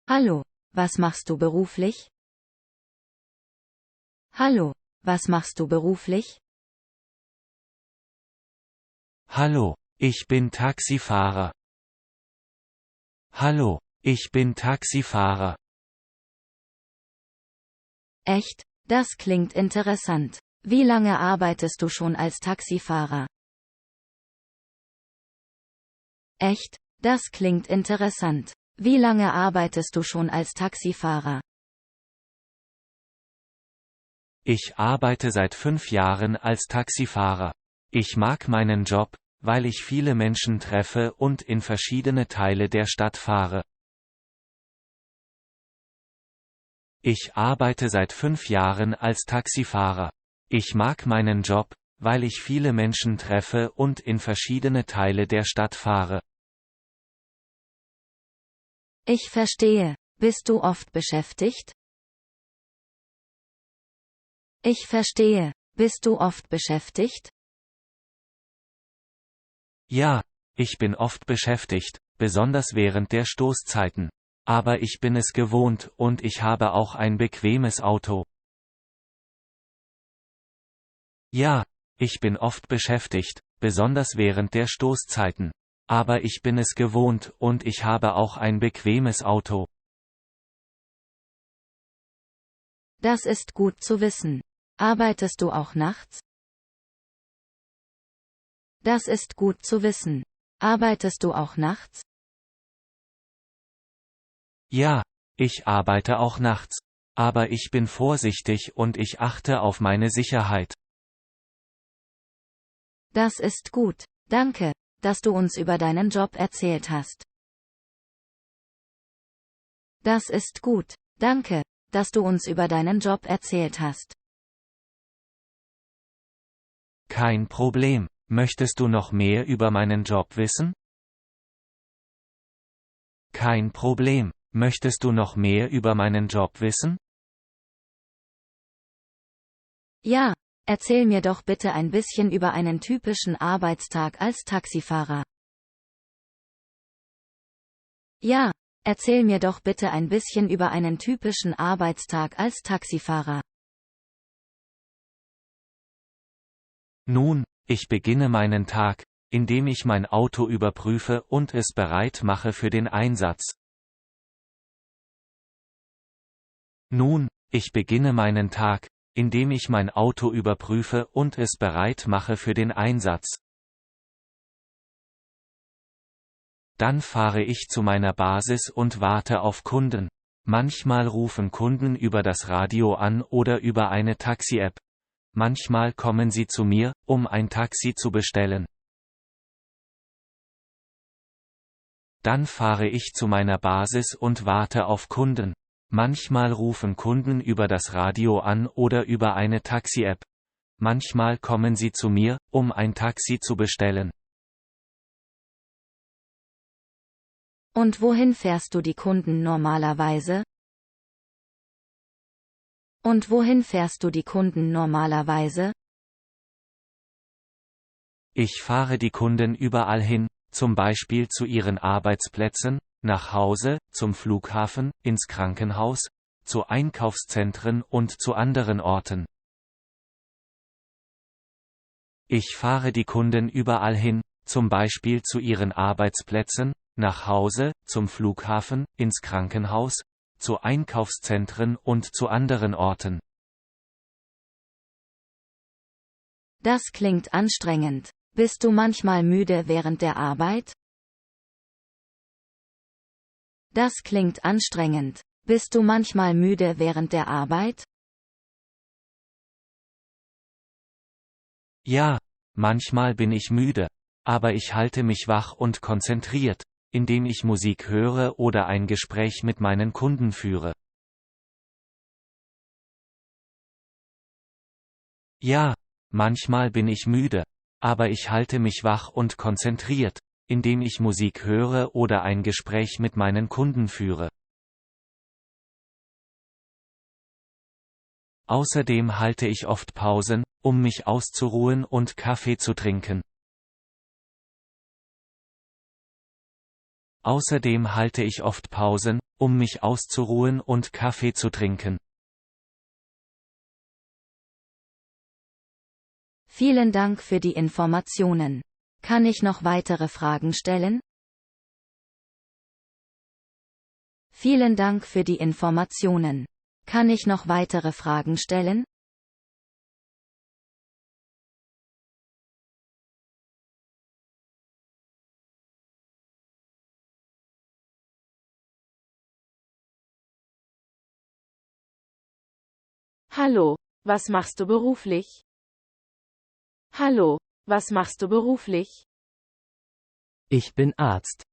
Hallo, was machst du beruflich? Hallo, was machst du beruflich? Hallo, ich bin Taxifahrer. Hallo, ich bin Taxifahrer. Echt? Das klingt interessant. Wie lange arbeitest du schon als Taxifahrer? Echt? Das klingt interessant. Wie lange arbeitest du schon als Taxifahrer? Ich arbeite seit 5 Jahren als Taxifahrer. Ich mag meinen Job, weil ich viele Menschen treffe und in verschiedene Teile der Stadt fahre. Ich arbeite seit 5 Jahren als Taxifahrer. Ich mag meinen Job, weil ich viele Menschen treffe und in verschiedene Teile der Stadt fahre. Ich verstehe. Bist du oft beschäftigt? Ich verstehe. Bist du oft beschäftigt? Ja, ich bin oft beschäftigt, besonders während der Stoßzeiten. Aber ich bin es gewohnt und ich habe auch ein bequemes Auto. Ja, ich bin oft beschäftigt, besonders während der Stoßzeiten. Aber ich bin es gewohnt und ich habe auch ein bequemes Auto. Das ist gut zu wissen. Arbeitest du auch nachts? Das ist gut zu wissen. Arbeitest du auch nachts? Ja, ich arbeite auch nachts. Aber ich bin vorsichtig und ich achte auf meine Sicherheit. Das ist gut. Danke, dass du uns über deinen Job erzählt hast. Das ist gut. Danke, dass du uns über deinen Job erzählt hast. Kein Problem. Möchtest du noch mehr über meinen Job wissen? Kein Problem. Möchtest du noch mehr über meinen Job wissen? Ja, erzähl mir doch bitte ein bisschen über einen typischen Arbeitstag als Taxifahrer. Ja, erzähl mir doch bitte ein bisschen über einen typischen Arbeitstag als Taxifahrer. Nun, ich beginne meinen Tag, indem ich mein Auto überprüfe und es bereit mache für den Einsatz. Nun, ich beginne meinen Tag, indem ich mein Auto überprüfe und es bereit mache für den Einsatz. Dann fahre ich zu meiner Basis und warte auf Kunden. Manchmal rufen Kunden über das Radio an oder über eine Taxi-App. Manchmal kommen sie zu mir, um ein Taxi zu bestellen. Dann fahre ich zu meiner Basis und warte auf Kunden. Manchmal rufen Kunden über das Radio an oder über eine Taxi-App. Manchmal kommen sie zu mir, um ein Taxi zu bestellen. Und wohin fährst du die Kunden normalerweise? Und wohin fährst du die Kunden normalerweise? Ich fahre die Kunden überall hin, zum Beispiel zu ihren Arbeitsplätzen, nach Hause, zum Flughafen, ins Krankenhaus, zu Einkaufszentren und zu anderen Orten. Ich fahre die Kunden überall hin, zum Beispiel zu ihren Arbeitsplätzen, nach Hause, zum Flughafen, ins Krankenhaus, zu Einkaufszentren und zu anderen Orten. Das klingt anstrengend. Bist du manchmal müde während der Arbeit? Das klingt anstrengend. Bist du manchmal müde während der Arbeit? Ja, manchmal bin ich müde, aber ich halte mich wach und konzentriert, indem ich Musik höre oder ein Gespräch mit meinen Kunden führe. Ja, manchmal bin ich müde, aber ich halte mich wach und konzentriert, indem ich Musik höre oder ein Gespräch mit meinen Kunden führe. Außerdem halte ich oft Pausen, um mich auszuruhen und Kaffee zu trinken. Außerdem halte ich oft Pausen, um mich auszuruhen und Kaffee zu trinken. Vielen Dank für die Informationen. Kann ich noch weitere Fragen stellen? Vielen Dank für die Informationen. Kann ich noch weitere Fragen stellen? Hallo, was machst du beruflich? Hallo, was machst du beruflich? Ich bin Arzt.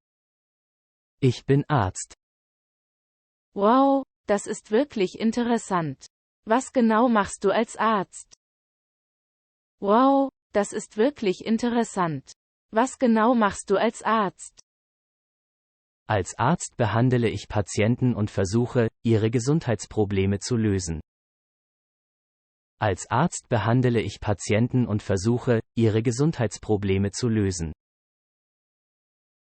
Ich bin Arzt. Wow, das ist wirklich interessant. Was genau machst du als Arzt? Wow, das ist wirklich interessant. Was genau machst du als Arzt? Als Arzt behandle ich Patienten und versuche, ihre Gesundheitsprobleme zu lösen. Als Arzt behandle ich Patienten und versuche, ihre Gesundheitsprobleme zu lösen.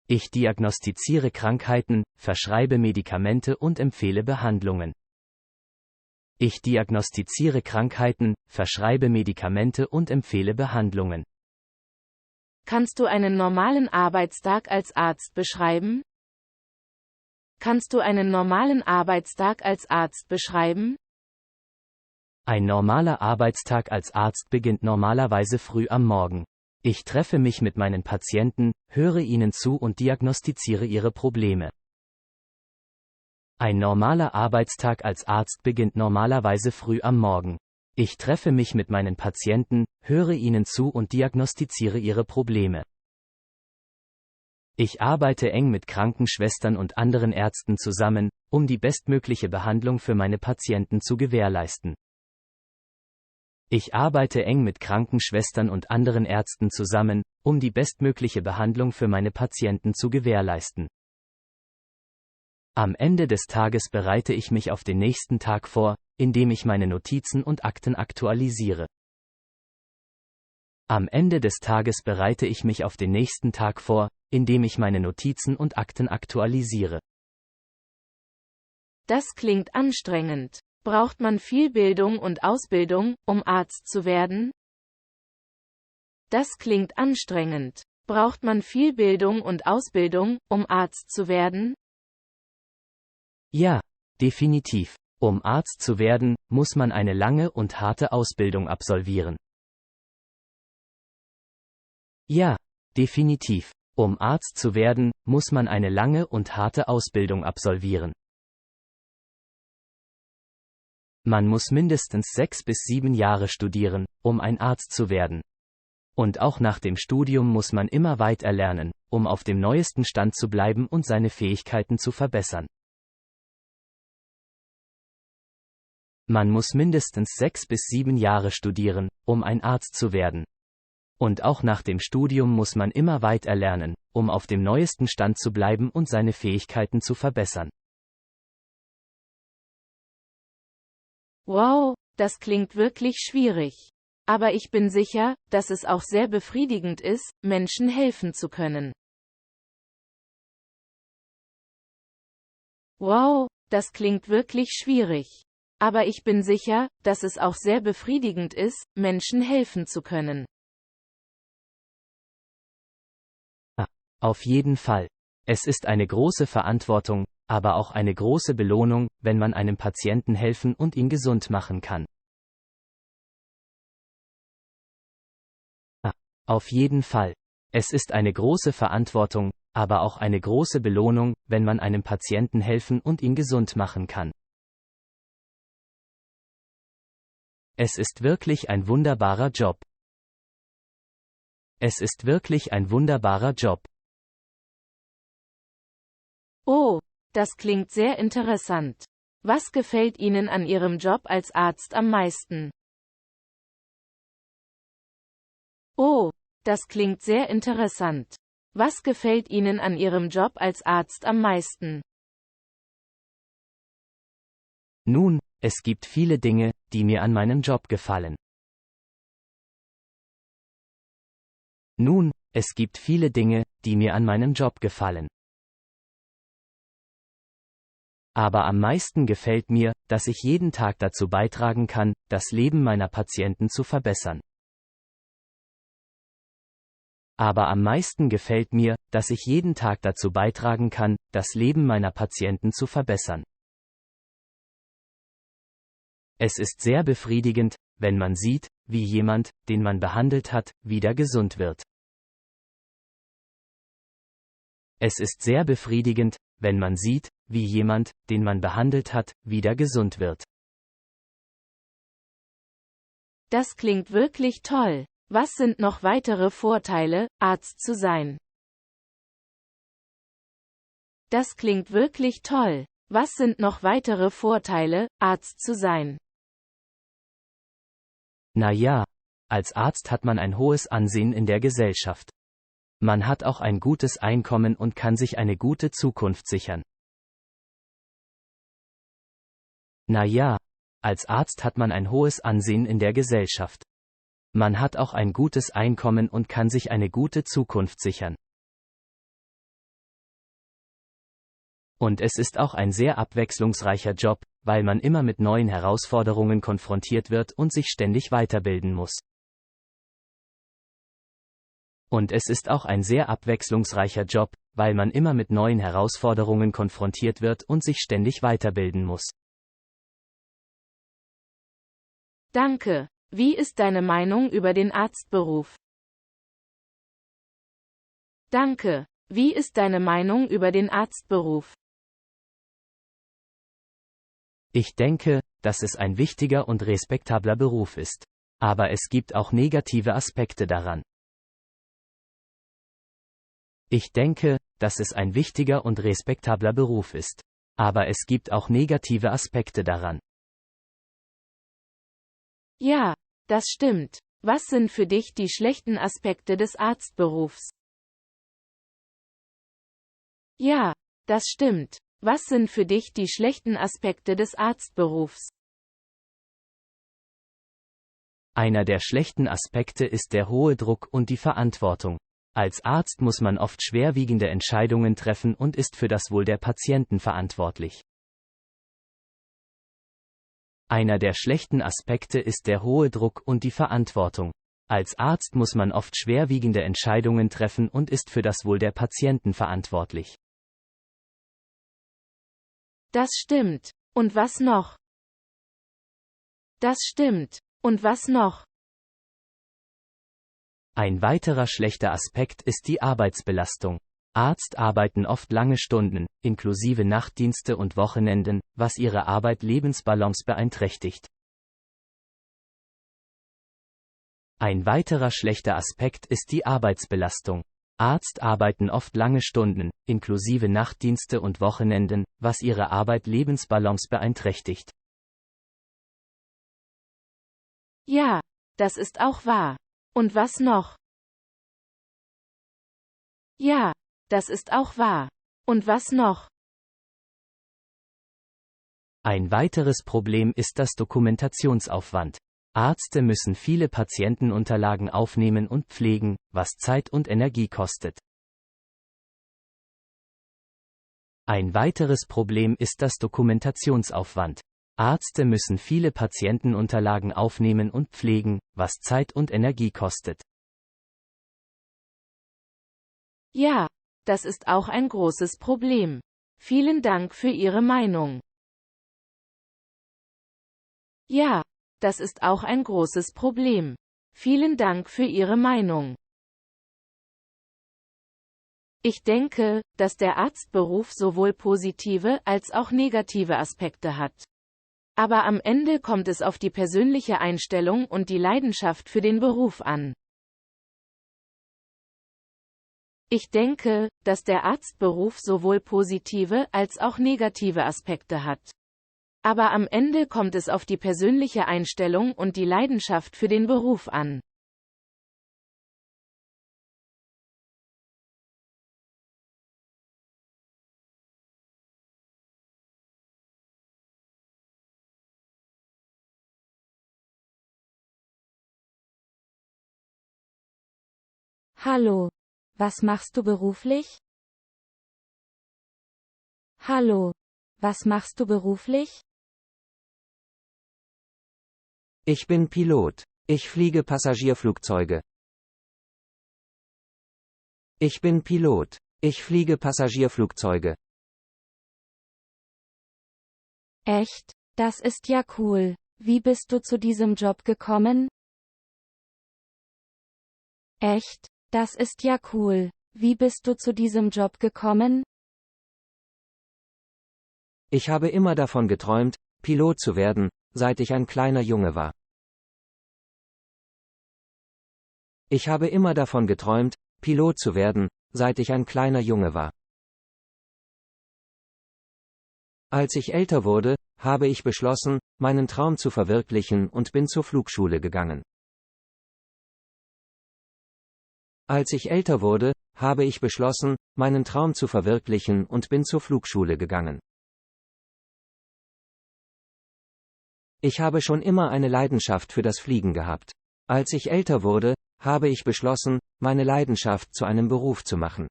Ich diagnostiziere Krankheiten, verschreibe Medikamente und empfehle Behandlungen. Ich diagnostiziere Krankheiten, verschreibe Medikamente und empfehle Behandlungen. Kannst du einen normalen Arbeitstag als Arzt beschreiben? Kannst du einen normalen Arbeitstag als Arzt beschreiben? Ein normaler Arbeitstag als Arzt beginnt normalerweise früh am Morgen. Ich treffe mich mit meinen Patienten, höre ihnen zu und diagnostiziere ihre Probleme. Ein normaler Arbeitstag als Arzt beginnt normalerweise früh am Morgen. Ich treffe mich mit meinen Patienten, höre ihnen zu und diagnostiziere ihre Probleme. Ich arbeite eng mit Krankenschwestern und anderen Ärzten zusammen, um die bestmögliche Behandlung für meine Patienten zu gewährleisten. Ich arbeite eng mit Krankenschwestern und anderen Ärzten zusammen, um die bestmögliche Behandlung für meine Patienten zu gewährleisten. Am Ende des Tages bereite ich mich auf den nächsten Tag vor, indem ich meine Notizen und Akten aktualisiere. Am Ende des Tages bereite ich mich auf den nächsten Tag vor, indem ich meine Notizen und Akten aktualisiere. Das klingt anstrengend. Braucht man viel Bildung und Ausbildung, um Arzt zu werden? Das klingt anstrengend. Braucht man viel Bildung und Ausbildung, um Arzt zu werden? Ja, definitiv. Um Arzt zu werden, muss man eine lange und harte Ausbildung absolvieren. Ja, definitiv. Um Arzt zu werden, muss man eine lange und harte Ausbildung absolvieren. Man muss mindestens 6 bis 7 Jahre studieren, um ein Arzt zu werden. Und auch nach dem Studium muss man immer weiter lernen, um auf dem neuesten Stand zu bleiben und seine Fähigkeiten zu verbessern. Man muss mindestens 6 bis 7 Jahre studieren, um ein Arzt zu werden. Und auch nach dem Studium muss man immer weiter lernen, um auf dem neuesten Stand zu bleiben und seine Fähigkeiten zu verbessern. Wow, das klingt wirklich schwierig. Aber ich bin sicher, dass es auch sehr befriedigend ist, Menschen helfen zu können. Wow, das klingt wirklich schwierig. Aber ich bin sicher, dass es auch sehr befriedigend ist, Menschen helfen zu können. Auf jeden Fall. Es ist eine große Verantwortung, aber auch eine große Belohnung, wenn man einem Patienten helfen und ihn gesund machen kann. Auf jeden Fall. Es ist eine große Verantwortung, aber auch eine große Belohnung, wenn man einem Patienten helfen und ihn gesund machen kann. Es ist wirklich ein wunderbarer Job. Es ist wirklich ein wunderbarer Job. Oh, das klingt sehr interessant. Was gefällt Ihnen an Ihrem Job als Arzt am meisten? Oh, das klingt sehr interessant. Was gefällt Ihnen an Ihrem Job als Arzt am meisten? Nun, es gibt viele Dinge, die mir an meinem Job gefallen. Nun, es gibt viele Dinge, die mir an meinem Job gefallen. Aber am meisten gefällt mir, dass ich jeden Tag dazu beitragen kann, das Leben meiner Patienten zu verbessern. Aber am meisten gefällt mir, dass ich jeden Tag dazu beitragen kann, das Leben meiner Patienten zu verbessern. Es ist sehr befriedigend, wenn man sieht, wie jemand, den man behandelt hat, wieder gesund wird. Es ist sehr befriedigend, wenn man sieht, wie jemand, den man behandelt hat, wieder gesund wird. Das klingt wirklich toll. Was sind noch weitere Vorteile, Arzt zu sein? Das klingt wirklich toll. Was sind noch weitere Vorteile, Arzt zu sein? Na ja, als Arzt hat man ein hohes Ansehen in der Gesellschaft. Man hat auch ein gutes Einkommen und kann sich eine gute Zukunft sichern. Na ja, als Arzt hat man ein hohes Ansehen in der Gesellschaft. Man hat auch ein gutes Einkommen und kann sich eine gute Zukunft sichern. Und es ist auch ein sehr abwechslungsreicher Job, weil man immer mit neuen Herausforderungen konfrontiert wird und sich ständig weiterbilden muss. Und es ist auch ein sehr abwechslungsreicher Job, weil man immer mit neuen Herausforderungen konfrontiert wird und sich ständig weiterbilden muss. Danke. Wie ist deine Meinung über den Arztberuf? Danke. Wie ist deine Meinung über den Arztberuf? Ich denke, dass es ein wichtiger und respektabler Beruf ist. Aber es gibt auch negative Aspekte daran. Ich denke, dass es ein wichtiger und respektabler Beruf ist. Aber es gibt auch negative Aspekte daran. Ja, das stimmt. Was sind für dich die schlechten Aspekte des Arztberufs? Ja, das stimmt. Was sind für dich die schlechten Aspekte des Arztberufs? Einer der schlechten Aspekte ist der hohe Druck und die Verantwortung. Als Arzt muss man oft schwerwiegende Entscheidungen treffen und ist für das Wohl der Patienten verantwortlich. Einer der schlechten Aspekte ist der hohe Druck und die Verantwortung. Als Arzt muss man oft schwerwiegende Entscheidungen treffen und ist für das Wohl der Patienten verantwortlich. Das stimmt. Und was noch? Das stimmt. Und was noch? Ein weiterer schlechter Aspekt ist die Arbeitsbelastung. Ärzte arbeiten oft lange Stunden, inklusive Nachtdienste und Wochenenden, was ihre Arbeit-Lebensbalance beeinträchtigt. Ein weiterer schlechter Aspekt ist die Arbeitsbelastung. Ärzte arbeiten oft lange Stunden, inklusive Nachtdienste und Wochenenden, was ihre Arbeit-Lebensbalance beeinträchtigt. Ja, das ist auch wahr. Und was noch? Ja, das ist auch wahr. Und was noch? Ein weiteres Problem ist das Dokumentationsaufwand. Ärzte müssen viele Patientenunterlagen aufnehmen und pflegen, was Zeit und Energie kostet. Ein weiteres Problem ist das Dokumentationsaufwand. Ärzte müssen viele Patientenunterlagen aufnehmen und pflegen, was Zeit und Energie kostet. Ja, das ist auch ein großes Problem. Vielen Dank für Ihre Meinung. Ja, das ist auch ein großes Problem. Vielen Dank für Ihre Meinung. Ich denke, dass der Arztberuf sowohl positive als auch negative Aspekte hat. Aber am Ende kommt es auf die persönliche Einstellung und die Leidenschaft für den Beruf an. Ich denke, dass der Arztberuf sowohl positive als auch negative Aspekte hat. Aber am Ende kommt es auf die persönliche Einstellung und die Leidenschaft für den Beruf an. Hallo. Was machst du beruflich? Hallo. Was machst du beruflich? Ich bin Pilot. Ich fliege Passagierflugzeuge. Ich bin Pilot. Ich fliege Passagierflugzeuge. Echt? Das ist ja cool. Wie bist du zu diesem Job gekommen? Echt? Das ist ja cool. Wie bist du zu diesem Job gekommen? Ich habe immer davon geträumt, Pilot zu werden, seit ich ein kleiner Junge war. Ich habe immer davon geträumt, Pilot zu werden, seit ich ein kleiner Junge war. Als ich älter wurde, habe ich beschlossen, meinen Traum zu verwirklichen und bin zur Flugschule gegangen. Als ich älter wurde, habe ich beschlossen, meinen Traum zu verwirklichen und bin zur Flugschule gegangen. Ich habe schon immer eine Leidenschaft für das Fliegen gehabt. Als ich älter wurde, habe ich beschlossen, meine Leidenschaft zu einem Beruf zu machen.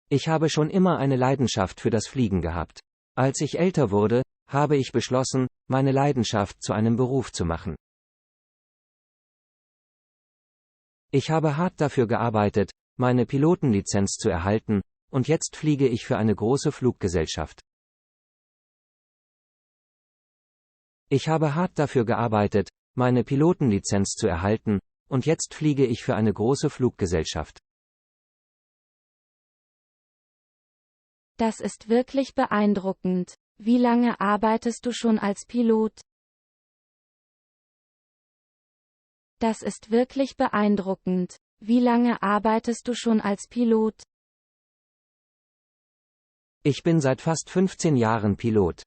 Ich habe schon immer eine Leidenschaft für das Fliegen gehabt. Als ich älter wurde, habe ich beschlossen, meine Leidenschaft zu einem Beruf zu machen. Ich habe hart dafür gearbeitet, meine Pilotenlizenz zu erhalten, und jetzt fliege ich für eine große Fluggesellschaft. Ich habe hart dafür gearbeitet, meine Pilotenlizenz zu erhalten, und jetzt fliege ich für eine große Fluggesellschaft. Das ist wirklich beeindruckend. Wie lange arbeitest du schon als Pilot? Das ist wirklich beeindruckend. Wie lange arbeitest du schon als Pilot? Ich bin seit fast 15 Jahren Pilot.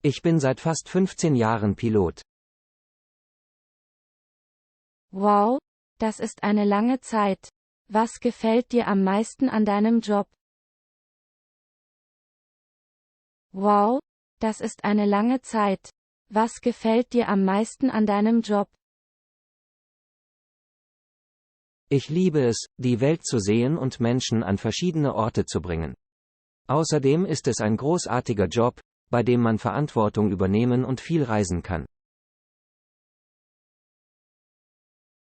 Ich bin seit fast 15 Jahren Pilot. Wow, das ist eine lange Zeit. Was gefällt dir am meisten an deinem Job? Wow, das ist eine lange Zeit. Was gefällt dir am meisten an deinem Job? Ich liebe es, die Welt zu sehen und Menschen an verschiedene Orte zu bringen. Außerdem ist es ein großartiger Job, bei dem man Verantwortung übernehmen und viel reisen kann.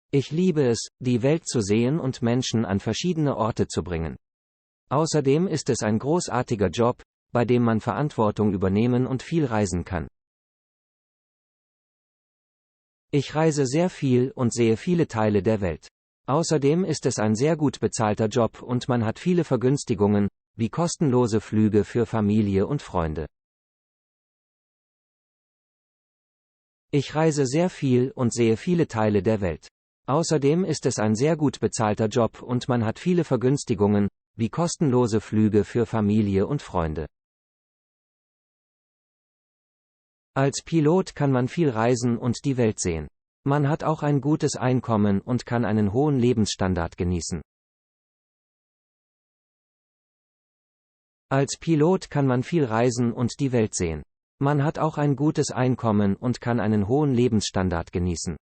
Ich liebe es, die Welt zu sehen und Menschen an verschiedene Orte zu bringen. Außerdem ist es ein großartiger Job, bei dem man Verantwortung übernehmen und viel reisen kann. Ich reise sehr viel und sehe viele Teile der Welt. Außerdem ist es ein sehr gut bezahlter Job und man hat viele Vergünstigungen, wie kostenlose Flüge für Familie und Freunde. Ich reise sehr viel und sehe viele Teile der Welt. Außerdem ist es ein sehr gut bezahlter Job und man hat viele Vergünstigungen, wie kostenlose Flüge für Familie und Freunde. Als Pilot kann man viel reisen und die Welt sehen. Man hat auch ein gutes Einkommen und kann einen hohen Lebensstandard genießen. Als Pilot kann man viel reisen und die Welt sehen. Man hat auch ein gutes Einkommen und kann einen hohen Lebensstandard genießen.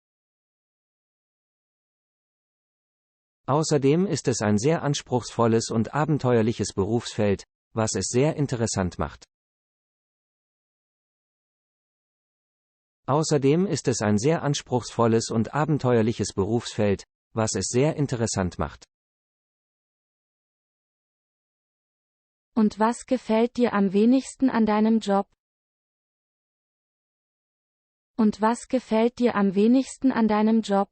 Außerdem ist es ein sehr anspruchsvolles und abenteuerliches Berufsfeld, was es sehr interessant macht. Außerdem ist es ein sehr anspruchsvolles und abenteuerliches Berufsfeld, was es sehr interessant macht. Und was gefällt dir am wenigsten an deinem Job? Und was gefällt dir am wenigsten an deinem Job?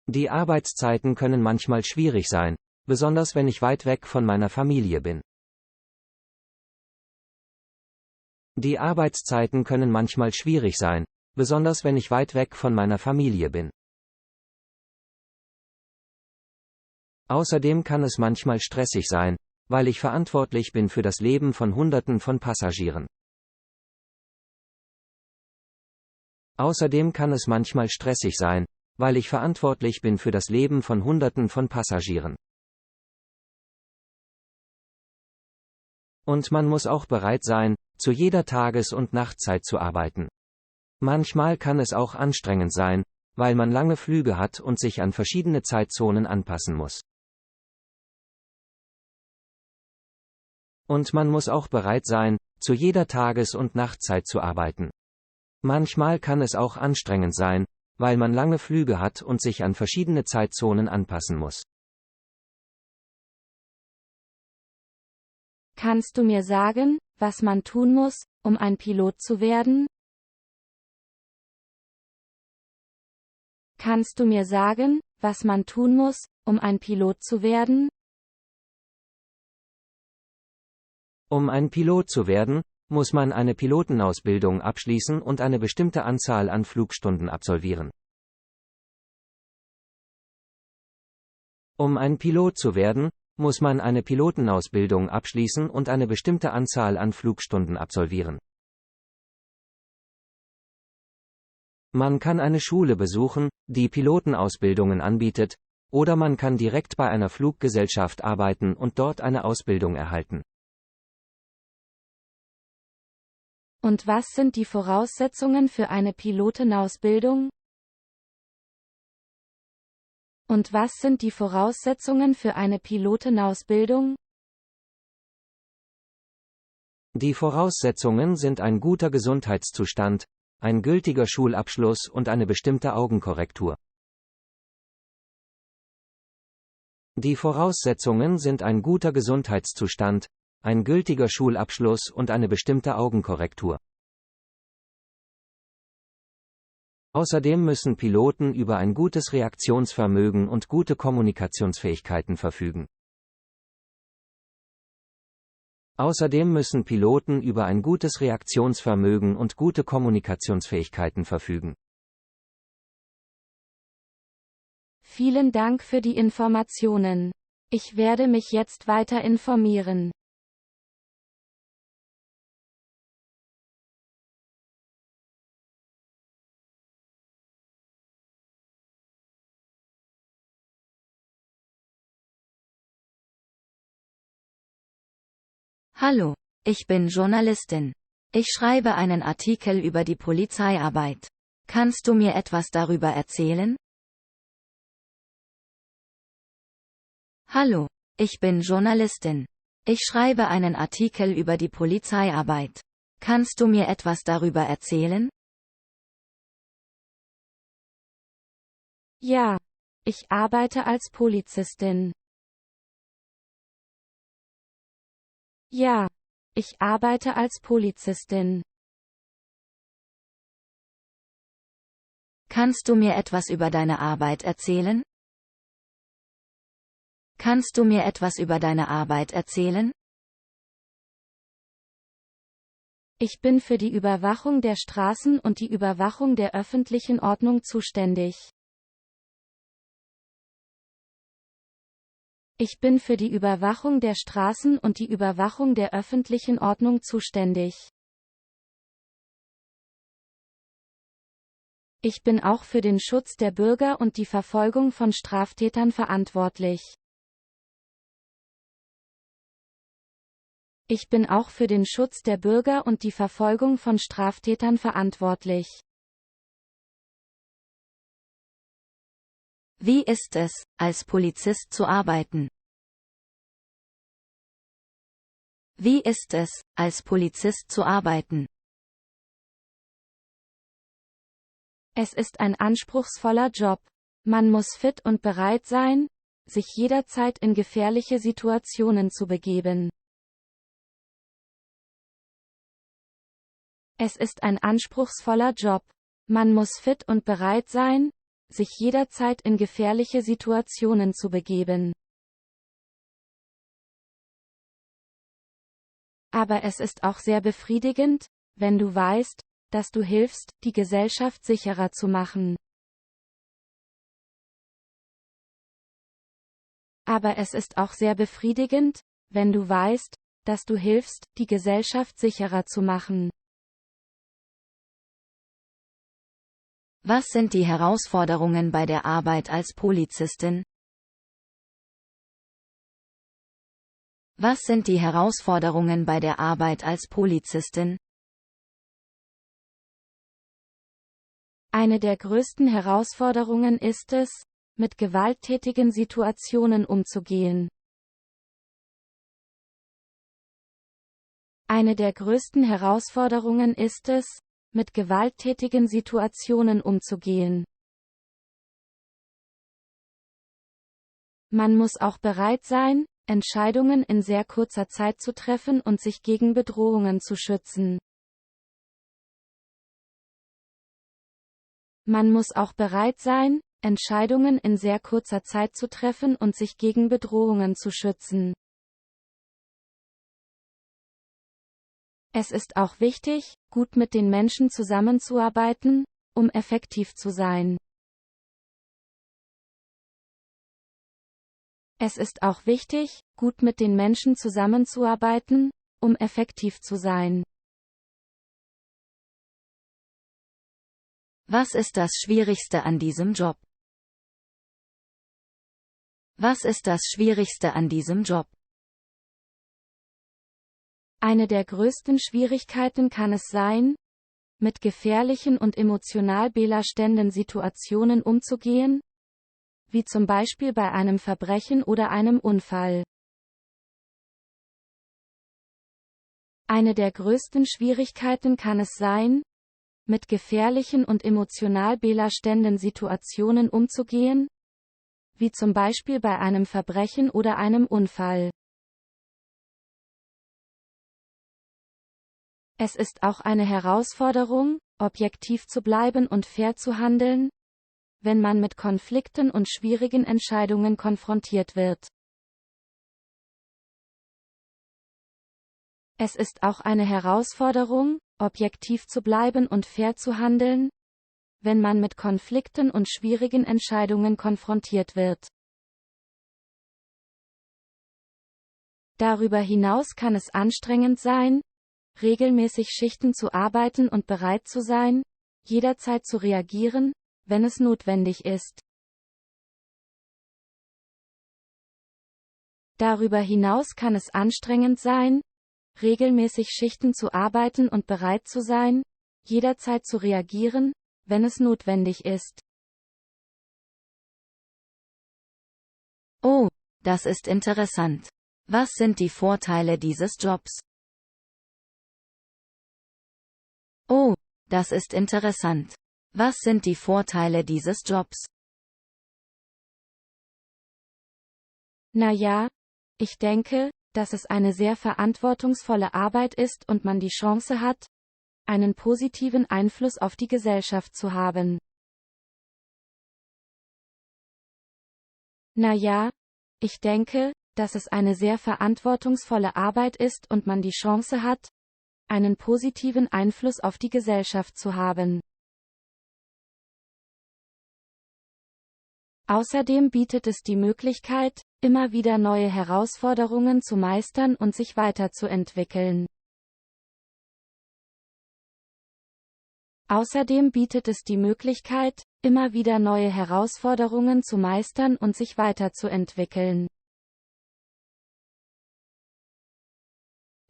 Die Arbeitszeiten können manchmal schwierig sein, besonders wenn ich weit weg von meiner Familie bin. Die Arbeitszeiten können manchmal schwierig sein, besonders wenn ich weit weg von meiner Familie bin. Außerdem kann es manchmal stressig sein, weil ich verantwortlich bin für das Leben von Hunderten von Passagieren. Außerdem kann es manchmal stressig sein, weil ich verantwortlich bin für das Leben von Hunderten von Passagieren. Und man muss auch bereit sein, zu jeder Tages- und Nachtzeit zu arbeiten. Manchmal kann es auch anstrengend sein, weil man lange Flüge hat und sich an verschiedene Zeitzonen anpassen muss. Und man muss auch bereit sein, zu jeder Tages- und Nachtzeit zu arbeiten. Manchmal kann es auch anstrengend sein, weil man lange Flüge hat und sich an verschiedene Zeitzonen anpassen muss. Kannst du mir sagen, was man tun muss, um ein Pilot zu werden? Kannst du mir sagen, was man tun muss, um ein Pilot zu werden? Um ein Pilot zu werden, muss man eine Pilotenausbildung abschließen und eine bestimmte Anzahl an Flugstunden absolvieren. Um ein Pilot zu werden, muss man eine Pilotenausbildung abschließen und eine bestimmte Anzahl an Flugstunden absolvieren. Man kann eine Schule besuchen, die Pilotenausbildungen anbietet, oder man kann direkt bei einer Fluggesellschaft arbeiten und dort eine Ausbildung erhalten. Und was sind die Voraussetzungen für eine Pilotenausbildung? Und was sind die Voraussetzungen für eine Pilotenausbildung? Die Voraussetzungen sind ein guter Gesundheitszustand, ein gültiger Schulabschluss und eine bestimmte Augenkorrektur. Die Voraussetzungen sind ein guter Gesundheitszustand, ein gültiger Schulabschluss und eine bestimmte Augenkorrektur. Außerdem müssen Piloten über ein gutes Reaktionsvermögen und gute Kommunikationsfähigkeiten verfügen. Außerdem müssen Piloten über ein gutes Reaktionsvermögen und gute Kommunikationsfähigkeiten verfügen. Vielen Dank für die Informationen. Ich werde mich jetzt weiter informieren. Hallo, ich bin Journalistin. Ich schreibe einen Artikel über die Polizeiarbeit. Kannst du mir etwas darüber erzählen? Hallo, ich bin Journalistin. Ich schreibe einen Artikel über die Polizeiarbeit. Kannst du mir etwas darüber erzählen? Ja, ich arbeite als Polizistin. Ja, ich arbeite als Polizistin. Kannst du mir etwas über deine Arbeit erzählen? Kannst du mir etwas über deine Arbeit erzählen? Ich bin für die Überwachung der Straßen und die Überwachung der öffentlichen Ordnung zuständig. Ich bin für die Überwachung der Straßen und die Überwachung der öffentlichen Ordnung zuständig. Ich bin auch für den Schutz der Bürger und die Verfolgung von Straftätern verantwortlich. Ich bin auch für den Schutz der Bürger und die Verfolgung von Straftätern verantwortlich. Wie ist es, als Polizist zu arbeiten? Wie ist es, als Polizist zu arbeiten? Es ist ein anspruchsvoller Job. Man muss fit und bereit sein, sich jederzeit in gefährliche Situationen zu begeben. Es ist ein anspruchsvoller Job. Man muss fit und bereit sein, sich jederzeit in gefährliche Situationen zu begeben. Aber es ist auch sehr befriedigend, wenn du weißt, dass du hilfst, die Gesellschaft sicherer zu machen. Aber es ist auch sehr befriedigend, wenn du weißt, dass du hilfst, die Gesellschaft sicherer zu machen. Was sind die Herausforderungen bei der Arbeit als Polizistin? Was sind die Herausforderungen bei der Arbeit als Polizistin? Eine der größten Herausforderungen ist es, mit gewalttätigen Situationen umzugehen. Eine der größten Herausforderungen ist es, mit gewalttätigen Situationen umzugehen. Man muss auch bereit sein, Entscheidungen in sehr kurzer Zeit zu treffen und sich gegen Bedrohungen zu schützen. Man muss auch bereit sein, Entscheidungen in sehr kurzer Zeit zu treffen und sich gegen Bedrohungen zu schützen. Es ist auch wichtig, gut mit den Menschen zusammenzuarbeiten, um effektiv zu sein. Es ist auch wichtig, gut mit den Menschen zusammenzuarbeiten, um effektiv zu sein. Was ist das Schwierigste an diesem Job? Was ist das Schwierigste an diesem Job? Eine der größten Schwierigkeiten kann es sein, mit gefährlichen und emotional belastenden Situationen umzugehen, wie zum Beispiel bei einem Verbrechen oder einem Unfall. Eine der größten Schwierigkeiten kann es sein, mit gefährlichen und emotional belastenden Situationen umzugehen, wie zum Beispiel bei einem Verbrechen oder einem Unfall. Es ist auch eine Herausforderung, objektiv zu bleiben und fair zu handeln, wenn man mit Konflikten und schwierigen Entscheidungen konfrontiert wird. Es ist auch eine Herausforderung, objektiv zu bleiben und fair zu handeln, wenn man mit Konflikten und schwierigen Entscheidungen konfrontiert wird. Darüber hinaus kann es anstrengend sein, regelmäßig Schichten zu arbeiten und bereit zu sein, jederzeit zu reagieren, wenn es notwendig ist. Darüber hinaus kann es anstrengend sein, regelmäßig Schichten zu arbeiten und bereit zu sein, jederzeit zu reagieren, wenn es notwendig ist. Oh, das ist interessant. Was sind die Vorteile dieses Jobs? Oh, das ist interessant. Was sind die Vorteile dieses Jobs? Na ja, ich denke, dass es eine sehr verantwortungsvolle Arbeit ist und man die Chance hat, einen positiven Einfluss auf die Gesellschaft zu haben. Na ja, ich denke, dass es eine sehr verantwortungsvolle Arbeit ist und man die Chance hat, einen positiven Einfluss auf die Gesellschaft zu haben. Außerdem bietet es die Möglichkeit, immer wieder neue Herausforderungen zu meistern und sich weiterzuentwickeln. Außerdem bietet es die Möglichkeit, immer wieder neue Herausforderungen zu meistern und sich weiterzuentwickeln.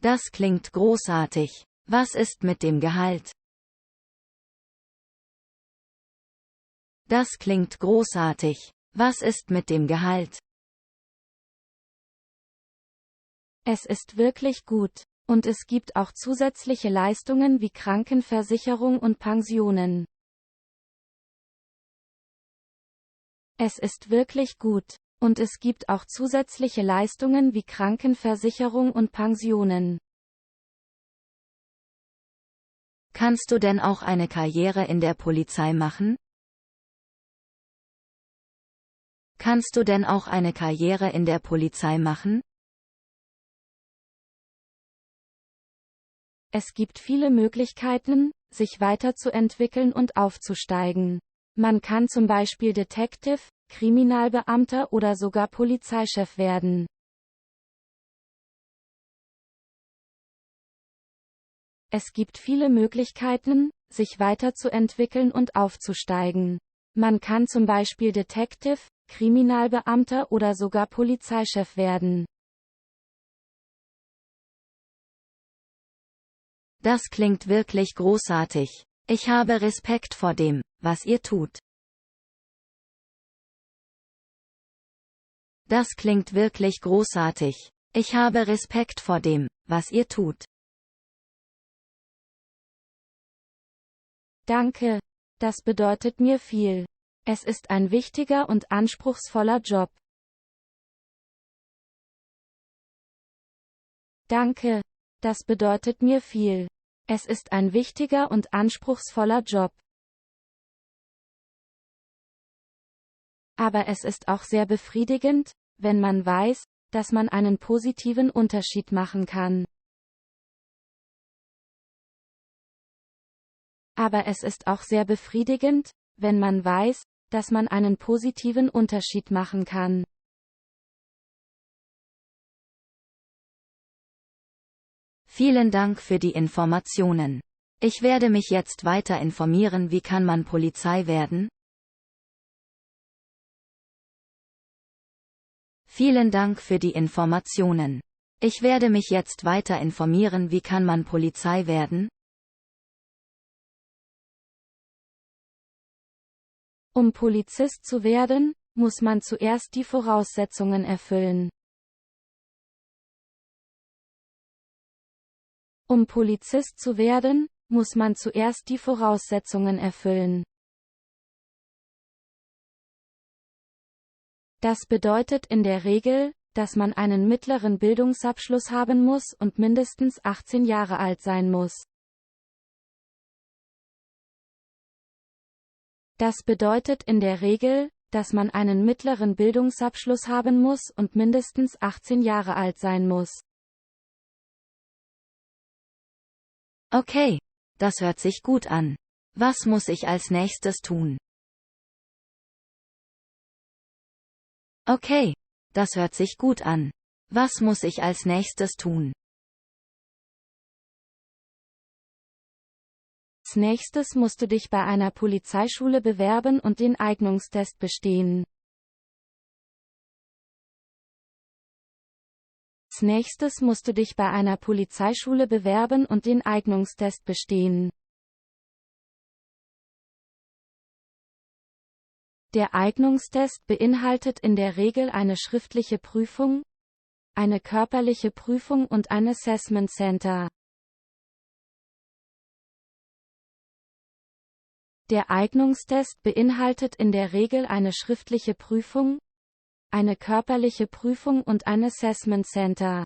Das klingt großartig. Was ist mit dem Gehalt? Das klingt großartig. Was ist mit dem Gehalt? Es ist wirklich gut. Und es gibt auch zusätzliche Leistungen wie Krankenversicherung und Pensionen. Es ist wirklich gut. Und es gibt auch zusätzliche Leistungen wie Krankenversicherung und Pensionen. Kannst du denn auch eine Karriere in der Polizei machen? Kannst du denn auch eine Karriere in der Polizei machen? Es gibt viele Möglichkeiten, sich weiterzuentwickeln und aufzusteigen. Man kann zum Beispiel Detective, Kriminalbeamter oder sogar Polizeichef werden. Es gibt viele Möglichkeiten, sich weiterzuentwickeln und aufzusteigen. Man kann zum Beispiel Detective, Kriminalbeamter oder sogar Polizeichef werden. Das klingt wirklich großartig. Ich habe Respekt vor dem, was ihr tut. Das klingt wirklich großartig. Ich habe Respekt vor dem, was ihr tut. Danke. Das bedeutet mir viel. Es ist ein wichtiger und anspruchsvoller Job. Danke. Das bedeutet mir viel. Es ist ein wichtiger und anspruchsvoller Job. Aber es ist auch sehr befriedigend, wenn man weiß, dass man einen positiven Unterschied machen kann. Aber es ist auch sehr befriedigend, wenn man weiß, dass man einen positiven Unterschied machen kann. Vielen Dank für die Informationen. Ich werde mich jetzt weiter informieren, wie kann man Polizei werden? Vielen Dank für die Informationen. Ich werde mich jetzt weiter informieren, wie kann man Polizei werden? Um Polizist zu werden, muss man zuerst die Voraussetzungen erfüllen. Um Polizist zu werden, muss man zuerst die Voraussetzungen erfüllen. Das bedeutet in der Regel, dass man einen mittleren Bildungsabschluss haben muss und mindestens 18 Jahre alt sein muss. Das bedeutet in der Regel, dass man einen mittleren Bildungsabschluss haben muss und mindestens 18 Jahre alt sein muss. Okay, das hört sich gut an. Was muss ich als nächstes tun? Okay, das hört sich gut an. Was muss ich als nächstes tun? Als nächstes musst du dich bei einer Polizeischule bewerben und den Eignungstest bestehen. Als nächstes musst du dich bei einer Polizeischule bewerben und den Eignungstest bestehen. Der Eignungstest beinhaltet in der Regel eine schriftliche Prüfung, eine körperliche Prüfung und ein Assessment Center. Der Eignungstest beinhaltet in der Regel eine schriftliche Prüfung, eine körperliche Prüfung und ein Assessment Center.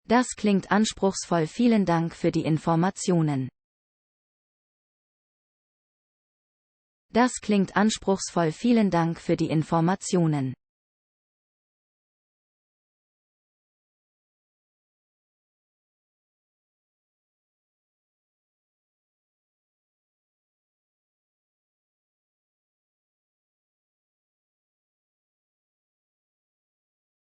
Das klingt anspruchsvoll. Vielen Dank für die Informationen. Das klingt anspruchsvoll. Vielen Dank für die Informationen.